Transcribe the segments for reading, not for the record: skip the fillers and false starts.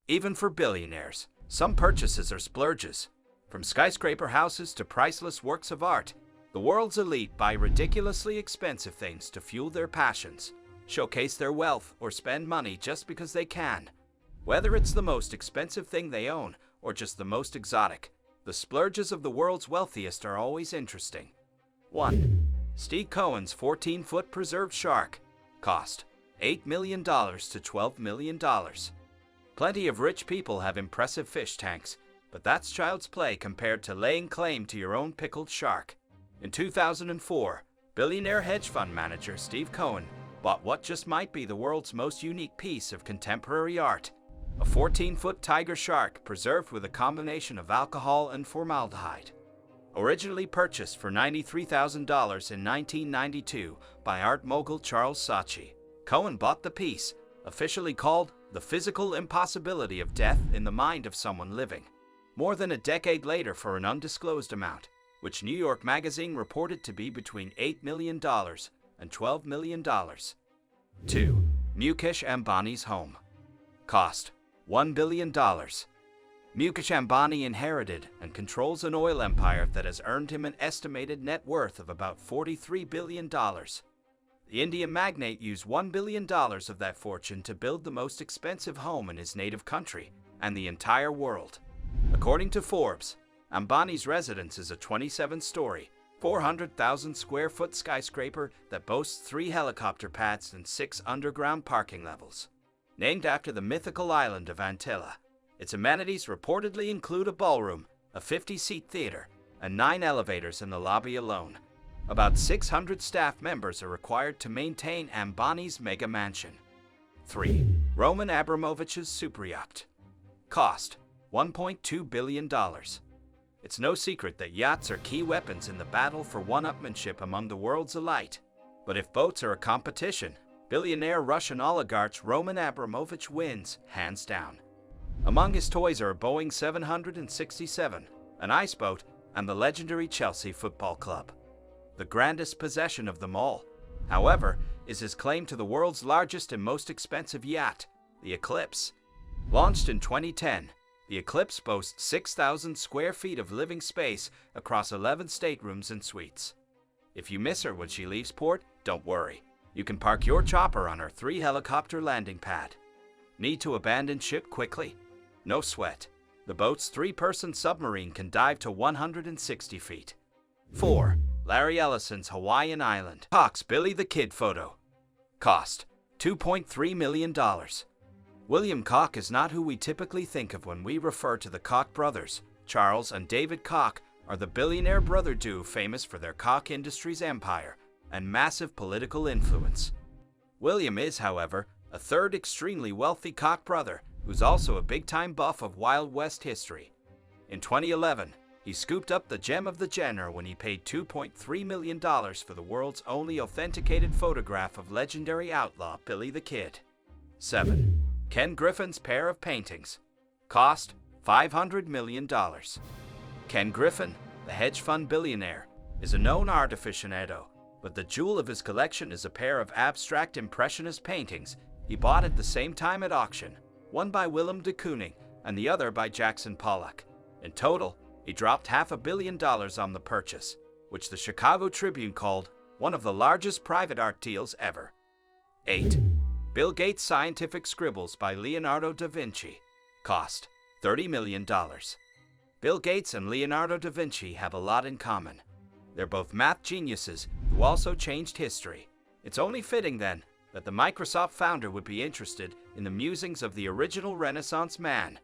Even for billionaires, some purchases are splurges. From skyscraper houses to priceless works of art, the world's elite buy ridiculously expensive things to fuel their passions, showcase their wealth, or spend money just because they can. Whether it's the most expensive thing they own or just the most exotic, the splurges of the world's wealthiest are always interesting. 1. Steve Cohen's 14-foot preserved shark. Cost $8 million to $12 million. Plenty of rich people have impressive fish tanks, but that's child's play compared to laying claim to your own pickled shark. In 2004, billionaire hedge fund manager Steve Cohen bought what just might be the world's most unique piece of contemporary art, a 14-foot tiger shark preserved with a combination of alcohol and formaldehyde. Originally purchased for $93,000 in 1992 by art mogul Charles Saatchi, Cohen bought the piece, officially called The Physical Impossibility of Death in the Mind of Someone Living, more than a decade later for an undisclosed amount, which New York Magazine reported to be between $8 million and $12 million. 2. Mukesh Ambani's home. Cost $1 billion. Mukesh Ambani inherited and controls an oil empire that has earned him an estimated net worth of about $43 billion. The Indian magnate used $1 billion of that fortune to build the most expensive home in his native country and the entire world. According to Forbes, Ambani's residence is a 27-story, 400,000 square foot skyscraper that boasts 3 helicopter pads and 6 underground parking levels. Named after the mythical island of Antilla, its amenities reportedly include a ballroom, a 50-seat theater, and 9 elevators in the lobby alone. About 600 staff members are required to maintain Ambani's mega mansion. 3. Roman Abramovich's superyacht. Cost $1.2 billion. It's no secret that yachts are key weapons in the battle for one-upmanship among the world's elite. But if boats are a competition, billionaire Russian oligarch Roman Abramovich wins, hands down. Among his toys are a Boeing 767, an ice boat, and the legendary Chelsea Football Club. The grandest possession of them all, however, is his claim to the world's largest and most expensive yacht, the Eclipse. Launched in 2010, the Eclipse boasts 6,000 square feet of living space across 11 staterooms and suites. If you miss her when she leaves port, don't worry. You can park your chopper on her 3-helicopter landing pad. Need to abandon ship quickly? No sweat. The boat's 3-person submarine can dive to 160 feet. 4. Larry Ellison's Hawaiian Island. Cox Billy the Kid photo. Cost $2.3 million. William Koch is not who we typically think of when we refer to the Koch brothers. Charles and David Koch are the billionaire brother duo famous for their Koch Industries empire and massive political influence. William is, however, a third extremely wealthy Koch brother who's also a big-time buff of Wild West history. In 2011, he scooped up the gem of the genre when he paid $2.3 million for the world's only authenticated photograph of legendary outlaw Billy the Kid. 7. Ken Griffin's pair of paintings. Cost $500 million. Ken Griffin, the hedge fund billionaire, is a known art aficionado, but the jewel of his collection is a pair of abstract impressionist paintings he bought at the same time at auction, one by Willem de Kooning and the other by Jackson Pollock. In total, he dropped $500 million on the purchase, which the Chicago Tribune called one of the largest private art deals ever. 8. Bill Gates' Scientific Scribbles by Leonardo da Vinci. Cost $30 million. Bill Gates and Leonardo da Vinci have a lot in common. They're both math geniuses who also changed history. It's only fitting, then, that the Microsoft founder would be interested in the musings of the original Renaissance man.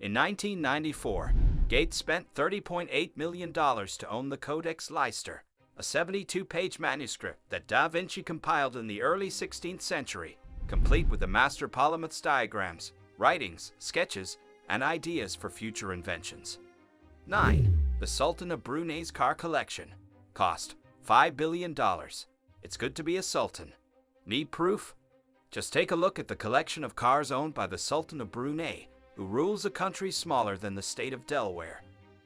In 1994, Gates spent $30.8 million to own the Codex Leicester, a 72-page manuscript that Da Vinci compiled in the early 16th century, complete with the master polymath's diagrams, writings, sketches, and ideas for future inventions. 9. The Sultan of Brunei's car collection. Cost $5 billion. It's good to be a sultan. Need proof? Just take a look at the collection of cars owned by the Sultan of Brunei, who rules a country smaller than the state of Delaware.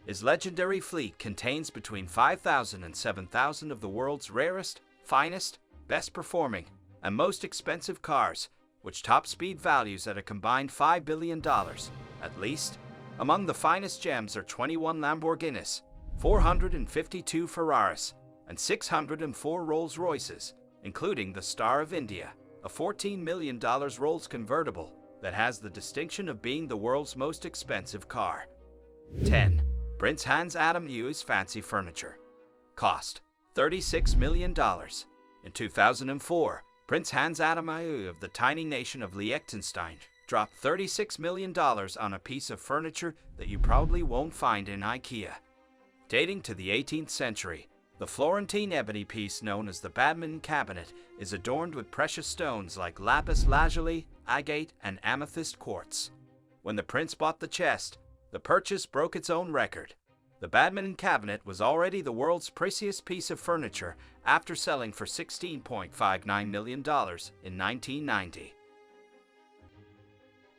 His legendary fleet contains between 5,000 and 7,000 of the world's rarest, finest, best performing, and most expensive cars, which top speed values at a combined $5 billion, at least. Among the finest gems are 21 Lamborghinis, 452 Ferraris, and 604 Rolls-Royces, including the Star of India, a $14 million Rolls convertible that has the distinction of being the world's most expensive car. 10. Prince Hans Adam Hu's fancy furniture. Cost $36 million. In 2004, Prince Hans Adam Hu of the tiny nation of Liechtenstein dropped $36 million on a piece of furniture that you probably won't find in IKEA. Dating to the 18th century, the Florentine ebony piece known as the Badminton Cabinet is adorned with precious stones like lapis lazuli, agate, and amethyst quartz. When the prince bought the chest, the purchase broke its own record. The Badminton Cabinet was already the world's priciest piece of furniture after selling for $16.59 million in 1990.